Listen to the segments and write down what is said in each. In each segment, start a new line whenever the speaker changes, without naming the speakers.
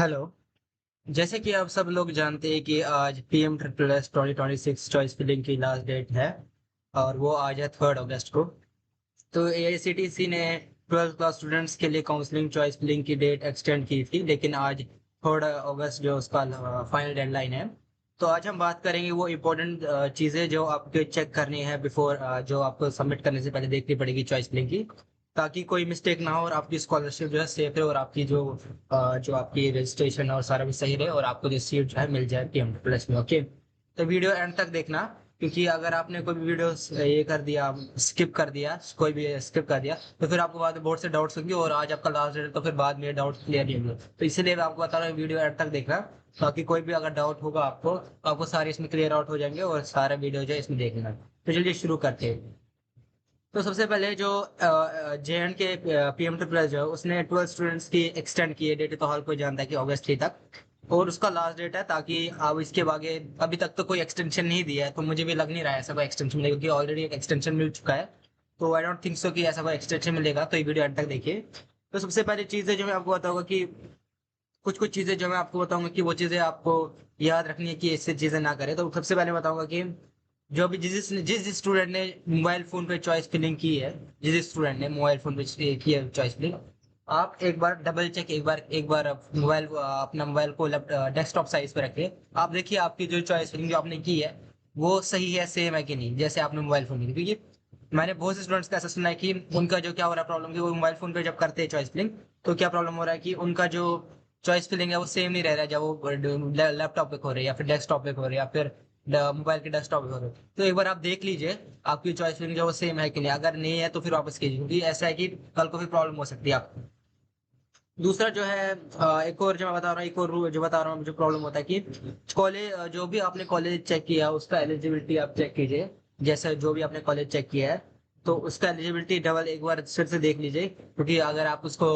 Hello. जैसे कि आप सब लोग जानते हैं कि आज PM triple S 2026 choice filling की लास्ट डेट है और वो आज है 3 अगस्त को। तो एआईसीटीसी ने 12th क्लास स्टूडेंट्स के लिए काउंसलिंग चॉइस फिलिंग की डेट एक्सटेंड की थी, लेकिन आज 3 अगस्त जो उसका फाइनल डेडलाइन है। तो आज हम बात करेंगे वो इम्पोर्टेंट चीज़ें जो आपको चेक करनी है बिफोर, जो आपको सबमिट करने से पहले देखनी पड़ेगी चॉइस फिलिंग की, ताकि कोई मिस्टेक ना हो और आपकी स्कॉलरशिप जो है सेफ रहे और आपकी जो आपकी रजिस्ट्रेशन और सारा कुछ सही रहे और आपको जो सीट जो है मिल जाए पीएम प्लस में। ओके, तो वीडियो एंड तक देखना, क्योंकि अगर आपने कोई भी वीडियो ये कर दिया, स्किप कर दिया, कोई भी स्किप कर दिया, तो फिर आपको बाद में बहुत से डाउट्स होंगे और आज आपका लास्ट डेट है, तो फिर बाद में डाउट्स क्लियर नहीं होंगे। तो इसीलिए मैं आपको बता रहा हूँ वीडियो एंड तक देखना, ताकि कोई भी अगर डाउट होगा आपको तो आपको सारे इसमें क्लियर आउट हो जाएंगे और सारा वीडियो जो है इसमें देख लेना। तो चलिए शुरू करते हैं। तो सबसे पहले जो जे एंड के पीएम ट्रिपल जो है उसने 12 स्टूडेंट्स की एक्सटेंड की है डेट, तो हर कोई जानता है कि अगस्त 3 तक और उसका लास्ट डेट है, ताकि अब इसके आगे अभी तक तो कोई एक्सटेंशन नहीं दिया है, तो मुझे भी लग नहीं रहा है ऐसा कोई एक्सटेंशन मिलेगा, क्योंकि ऑलरेडी एक एक्सटेंशन मिल चुका है। तो आई डोंट थिंक सो कि ऐसा कोई एक्सटेंशन मिलेगा, तो ये वीडियो अंत तक देखिए। तो सबसे पहली चीज़ है जो मैं आपको बताऊंगा कि कुछ कुछ चीज़ें जो मैं आपको बताऊंगा कि वो चीज़ें आपको याद रखनी है कि इससे चीज़ें ना करें। तो सबसे पहले बताऊंगा कि जो भी जिस स्टूडेंट ने मोबाइल फोन पे चॉइस फिलिंग की है, जिस स्टूडेंट ने मोबाइल फोन पे की है चॉइस फिलिंग, आप एक बार डबल चेक, एक बार मोबाइल अपना मोबाइल को डेस्कटॉप साइज पे रखिए। आप देखिए आपकी जो चॉइस फिलिंग जो आपने की है वो सही है, सेम है कि नहीं, जैसे आपने मोबाइल फोन की। क्योंकि मैंने बहुत से स्टूडेंट्स का ऐसा सुना है कि उनका जो क्या हो रहा है प्रॉब्लम, कि वो मोबाइल फोन पे जब करते हैं चॉइस फिलिंग, तो क्या प्रॉब्लम हो रहा है कि उनका जो चॉइस फिलिंग है वो सेम नहीं रह रहा है जब वो लैपटॉप पे हो रही है या फिर डेस्कटॉप पे हो रही है या फिर मोबाइल के डेस्कटॉप पे हो रही है। तो एक बार आप देख लीजिए आपकी चॉइस फिलिंग जो वो सेम है कि नहीं, अगर नहीं है तो फिर वापस कीजिए, क्योंकि ऐसा है कि कल को भी प्रॉब्लम हो सकती है आपको। दूसरा जो है एक और जो मैं बता रहा हूँ, एक और जो बता रहा हूँ जो प्रॉब्लम होता है कि कॉलेज, जो भी आपने कॉलेज चेक किया उसका एलिजिबिलिटी आप चेक कीजिए। जैसे जो भी आपने कॉलेज चेक किया है तो उसका एलिजिबिलिटी डबल एक बार फिर से देख लीजिए, क्योंकि अगर आप उसको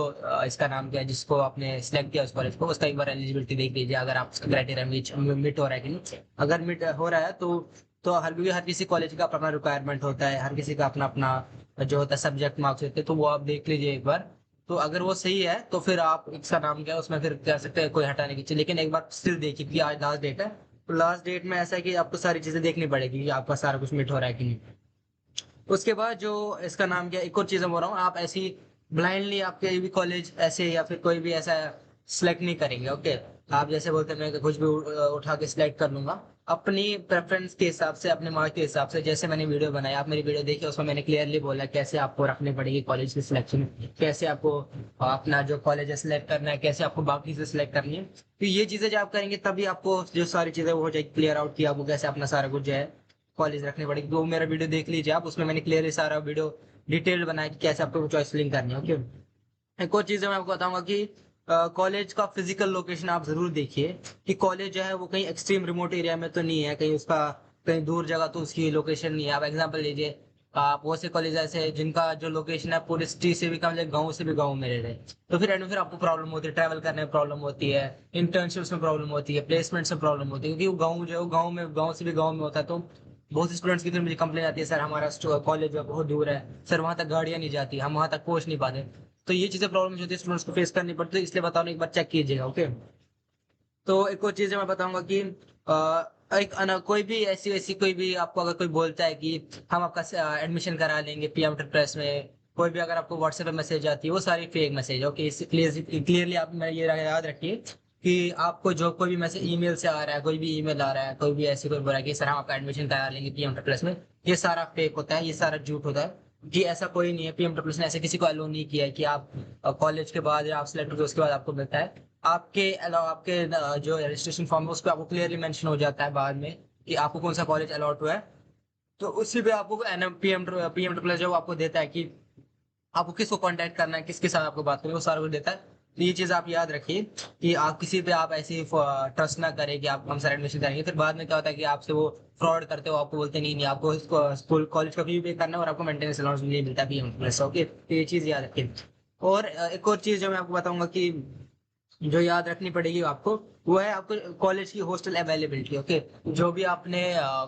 इसका नाम क्या है जिसको आपने सिलेक्ट किया उस कॉलेज को, उसका एक बार एलिजिबिलिटी देख लीजिए, अगर आप उसका क्राइटेरिया मीट हो रहा है कि नहीं। अगर मीट हो रहा है तो हर किसी कॉलेज का अपना रिक्वायरमेंट होता है, हर किसी का अपना अपना जो होता है सब्जेक्ट मार्क्स होते हैं, तो वो आप देख लीजिए एक बार। तो अगर वो सही है तो फिर आप इसका नाम क्या है उसमें फिर कह सकते हैं कोई हटाने की चाहिए, लेकिन एक बार स्टिल देखिए कि आज लास्ट डेट है। तो लास्ट डेट में ऐसा है कि आपको सारी चीजें देखनी पड़ेगी कि आपका सारा कुछ मिट हो रहा है कि नहीं। उसके बाद जो इसका नाम क्या, एक और चीज मैं बोल रहा हूँ, आप ऐसी ब्लाइंडली आपके भी कॉलेज ऐसे या फिर कोई भी ऐसा सिलेक्ट नहीं करेंगे। ओके, आप जैसे बोलते हैं मैं कुछ भी उठा के सिलेक्ट कर लूंगा, अपनी प्रेफरेंस के हिसाब से, अपने मार्क के हिसाब से। जैसे मैंने वीडियो बनाया, आप मेरी वीडियो देखिए, उसमें मैंने क्लियरली बोला कैसे आपको रखनी पड़ेगी कॉलेज की सिलेक्शन, कैसे आपको अपना जो कॉलेज है सिलेक्ट करना है, कैसे आपको बाकी से सिलेक्ट करनी है। तो ये चीजें जब आप करेंगे तभी आपको जो सारी चीजें वो हो जाएगी क्लियर आउट, किया आपको कैसे अपना सारा कुछ जो है कॉलेज रखनी पड़ेगी। तो मेरा वीडियो देख लीजिए आप, उसमें मैंने क्लियरली सारा वीडियो डिटेल बनाया कि कैसे आपको चॉइस फिलिंग करनी है। ओके, एक और चीज मैं आपको बताऊंगा कि कॉलेज का फिजिकल लोकेशन आप जरूर देखिए कि कॉलेज जो है वो कहीं एक्सट्रीम रिमोट एरिया में तो नहीं है, कहीं उसका कहीं दूर जगह तो उसकी लोकेशन नहीं है। आप एग्जांपल लीजिए, आप बहुत से कॉलेज ऐसे हैं जिनका जो लोकेशन है पूरे सिटी से भी कम, like गाँव से भी गाँव में रह रहे हैं, तो फिर एंड में फिर आपको प्रॉब्लम होती है, ट्रैवल करने में प्रॉब्लम होती है, इंटर्नशिप्स में प्रॉब्लम होती है, प्लेसमेंट्स में प्रॉब्लम होती है, क्योंकि वो गाँव जो है वो गाँव से भी गाँव में होता है। तो बहुत से स्टूडेंट्स की फिर मुझे कंप्लेन आती है, सर हमारा कॉलेज जो है बहुत दूर है, सर वहां तक गाड़ियां नहीं जाती, हम वहां तक पहुंच नहीं पाते। तो ये चीजें प्रॉब्लम होती है, स्टूडेंट्स को फेस करनी पड़ती है, इसलिए बता रहा हूं एक बार चेक कीजिएगा। ओके, तो एक और चीज मैं बताऊंगा कि कोई भी ऐसी वैसी कोई भी आपको अगर कोई बोलता है कि हम आपका एडमिशन करा लेंगे पीएम प्रेस में, कोई भी अगर आपको व्हाट्सएप पे मैसेज आती है वो सारी फेक मैसेज। ओके, क्लियरली आप मैं ये याद रखिए कि आपको जो कोई भी मैसेज ईमेल से आ रहा है, कोई भी ईमेल आ रहा है, कोई भी ऐसी कोई बोल रहा है कि सर हम आपका एडमिशन करा लेंगे पीएम प्रेस में, ये सारा फेक होता है, ये सारा झूठ होता है। कि ऐसा कोई नहीं है, पीएम प्रेस ने ऐसे किसी को अलो नहीं किया है कि आप कॉलेज के बाद या आप सिलेक्ट होकर उसके बाद आपको मिलता है। आपके अलावा आपके जो रजिस्ट्रेशन फॉर्म है उस पर आपको क्लियरली मेंशन हो जाता है बाद में कि आपको कौन सा कॉलेज अलॉट हुआ है। तो उसी पे आपको एनएम पीएम ट्रिपल जो आपको देता है कि आपको किसको कांटेक्ट करना है, किसके साथ आपको बात करनी है, वो सारा कुछ देता है। तो ये चीज आप याद रखिए कि आप किसी पे आप ऐसी ट्रस्ट ना करें कि आप हम सर एडमिशन करेंगे, फिर बाद में क्या होता है कि आपसे वो फ्रॉड करते हो, आपको बोलते नहीं नहीं आपको स्कूल कॉलेज का फी पे करना है और आपको मेंटेनेंस अलाउंस नहीं मिलता पीएम प्लस। ओके, तो ये चीज याद रखिए। और एक और चीज जो मैं आपको बताऊंगा कि जो याद रखनी पड़ेगी आपको, वो है आपको कॉलेज की हॉस्टल अवेलेबिलिटी। ओके, जो भी आपने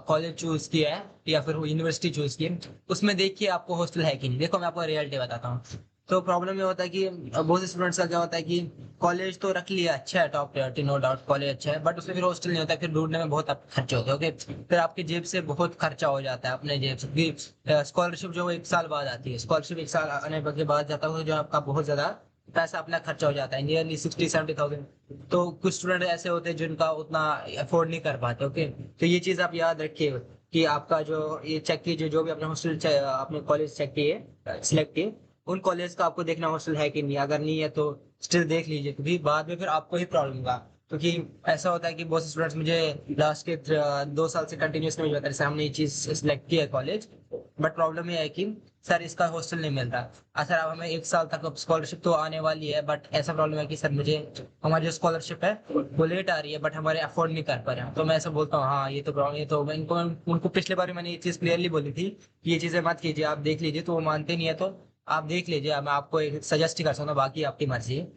कॉलेज चूज किया है या फिर यूनिवर्सिटी चूज की है, उसमें देखिए आपको हॉस्टल है कि नहीं। देखो मैं आपको रियलिटी बताता हूँ। तो प्रॉब्लम ये होता है कि बहुत से स्टूडेंट्स का क्या होता है कि कॉलेज तो रख लिया, अच्छा है, top priority, no doubt college अच्छा है, बट उसमें फिर हॉस्टल नहीं होता है, फिर ढूंढने में बहुत खर्चे होते हैं। ओके, फिर आपकी जेब से बहुत खर्चा हो जाता है, अपने जेब से। स्कॉलरशिप जो 1 साल बाद आती है, स्कॉलरशिप 1 साल आने के बाद जाता है, जो आपका बहुत ज्यादा पैसा अपना खर्चा हो जाता है, नियरली 60-70 थाउजेंड। तो कुछ स्टूडेंट ऐसे होते हैं जिनका उतना अफोर्ड नहीं कर पाते। ओके, तो ये चीज आप याद रखिए कि आपका जो ये चेक कीजिए, जो भी अपने हॉस्टल अपने कॉलेज चेक किए, सिलेक्ट किए, उन कॉलेज का आपको देखना हॉस्टल है कि नहीं, अगर नहीं है तो स्टिल देख लीजिए, क्योंकि बाद में फिर आपको ही प्रॉब्लम होगा। क्योंकि ऐसा होता है कि बहुत से स्टूडेंट्स मुझे लास्ट के 2 साल से कंटिन्यूस में बताते हैं, हमने ये चीज सिलेक्ट किया है कॉलेज, बट प्रॉब्लम ये है कि सर इसका हॉस्टल नहीं मिल रहा। सर अब हमें 1 साल तक स्कॉलरशिप तो आने वाली है, बट ऐसा प्रॉब्लम है कि सर मुझे हमारी जो स्कॉलरशिप है वो लेट आ रही है, बट हमारे अफोर्ड नहीं कर पा रहे हैं। तो मैं ऐसा बोलता हूँ, हाँ ये तो प्रॉब्लम, ये तो मैं इनको उनको पिछले बार मैंने ये चीज क्लियरली बोली थी कि ये चीजें मत कीजिए, आप देख लीजिए, तो वो मानते नहीं है। तो आप देख लीजिए, मैं आपको एक सजेस्ट ही कर सकता हूँ, बाकी आपकी मर्जी है।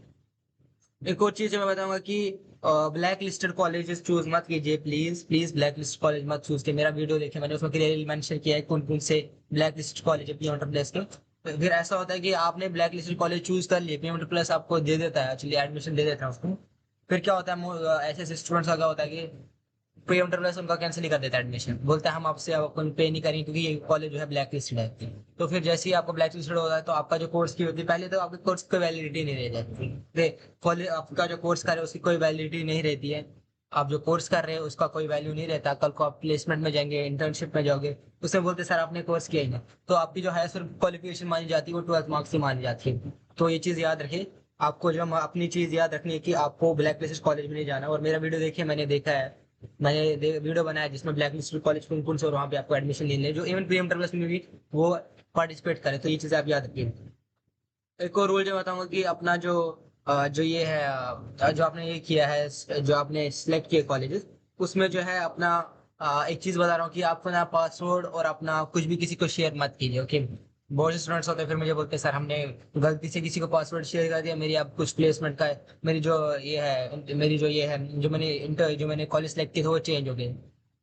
एक और चीज मैं बताऊंगा कि ब्लैक लिस्टेड कॉलेजेस चूज मत कीजिए, please please black list college मत चूज कीजिए। मेरा वीडियो देखिए, मैंने उसमें क्लियरली मेंशन किया है कौन कौन से ब्लैक लिस्ट कॉलेज है पीएम प्लस के। फिर ऐसा होता है कि आपने ब्लैक लिस्टेड कॉलेज चूज कर लिए, पीएम प्लस आपको दे देता है, एक्चुअली एडमिशन दे देता है उसको। फिर क्या होता है, ऐसे ऐसे स्टूडेंट्स का क्या होता है कि प्री इंटरव्यू उनका कैंसिल ही कर देता है एडमिशन, बोलता है हम आपसे अपन पे नहीं करेंगे क्योंकि ये कॉलेज जो है ब्लैक लिस्टेड है। तो फिर जैसे ही आपको ब्लैक लिस्टेड होता है तो आपका जो कोर्स की होती है, पहले तो आपके कोर्स की वैलिडिटी नहीं रह जाती, कॉलेज आपका जो कोर्स कर रहे हैं उसकी कोई वैलिडिटी नहीं रहती है। आप जो कोर्स कर रहे हैं उसका कोई वैल्यू नहीं रहता, कल को आप प्लेसमेंट में जाएंगे, इंटर्नशिप में जाओगे, उससे बोलते सर आपने कोर्स किया ही नहीं। तो आपकी जो हाईएस्ट क्वालिफिकेशन मानी जाती है वो 12th मार्क्स से मानी जाती है। तो ये चीज याद रखिए, आपको जो अपनी चीज याद रखनी है कि आपको ब्लैक लिस्टेड कॉलेज में नहीं जाना। और मेरा वीडियो देखिए, मैंने देखा है, मैंने वीडियो बनाया जिसमें ब्लैक लिस्ट कॉलेज कौन कौन से और वहाँ पे आपको एडमिशन लेने जो इवन प्री प्लस में भी वो पार्टिसिपेट करे। तो ये चीजें आप याद रखिए। एक और रूल जो बताऊंगा कि अपना जो जो ये है, जो आपने ये किया है, जो आपने सिलेक्ट किए कॉलेजेस, उसमें जो है अपना एक चीज बता रहा हूँ कि आप अपना पासवर्ड और अपना कुछ भी किसी को शेयर मत कीजिए। ओके, बहुत से स्टूडेंट्स होते हैं फिर मुझे बोलते हैं सर हमने गलती से किसी को पासवर्ड शेयर कर दिया, मेरी अब कुछ प्लेसमेंट का है, मेरी जो ये है, मेरी जो ये है, जो मैंने कॉलेज सेलेक्ट किया था वो चेंज हो गई।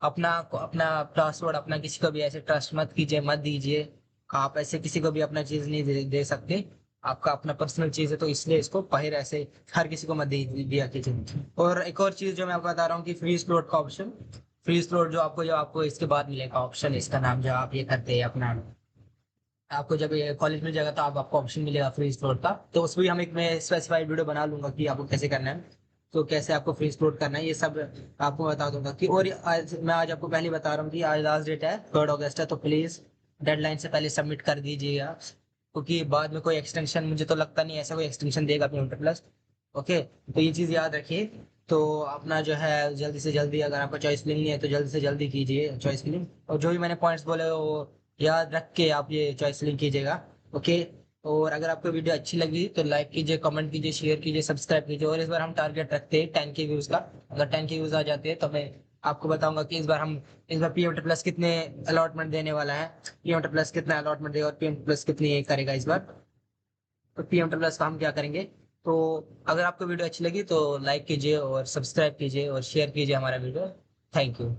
अपना अपना पासवर्ड अपना किसी को भी ऐसे ट्रस्ट मत कीजिए, मत दीजिए। आप ऐसे किसी को भी अपना चीज नहीं दे सकते, आपका अपना पर्सनल चीज है, तो इसलिए इसको बाहर ऐसे हर किसी को मत दिया कीजिए। और एक और चीज जो मैं आपको बता रहा हूँ कि फ्री स्लॉट का ऑप्शन, फ्री स्लॉट जो आपको इसके बाद मिलेगा ऑप्शन, इसका नाम जो आप ये करते हैं अपना, आपको जब ये कॉलेज मिल जाएगा तो आपको ऑप्शन मिलेगा फ्री स्लॉट का, तो उस भी हम एक मैं स्पेसिफाइड वीडियो बना लूंगा कि आपको कैसे करना है, तो कैसे आपको फ्री स्लॉट करना है ये सब आपको बता दूंगा। कि और आज आपको पहले बता रहा हूँ कि आज लास्ट डेट है, 3 अगस्त है, तो प्लीज डेडलाइन से पहले सबमिट कर दीजिएगा, क्योंकि बाद में कोई एक्सटेंशन, मुझे तो लगता नहीं ऐसा कोई एक्सटेंशन देगा अपने इंटर प्लस। ओके, तो ये चीज याद रखिए। तो अपना जो है जल्दी से जल्दी, अगर आपको चॉइस फिलिंग नहीं है तो जल्दी से जल्दी कीजिए चॉइस फिलिंग, और जो भी मैंने पॉइंट्स बोले वो याद रख के आप ये चॉइस फिलिंग कीजिएगा। ओके, और अगर आपको वीडियो अच्छी लगी तो लाइक कीजिए, कमेंट कीजिए, शेयर कीजिए, सब्सक्राइब कीजिए। और इस बार हम टारगेट रखते हैं 10 के व्यूज का, अगर 10 के व्यूज आ जाते हैं तो मैं आपको बताऊंगा कि इस बार पीएम प्लस कितने अलॉटमेंट देने वाला है, पीएम प्लस कितना अलॉटमेंट देगा और पीएम प्लस कितनी ये करेगा इस बार, तो पीएम प्लस का हम क्या करेंगे। तो अगर आपको वीडियो अच्छी लगी तो लाइक कीजिए और सब्सक्राइब कीजिए और शेयर कीजिए हमारा वीडियो। Thank you.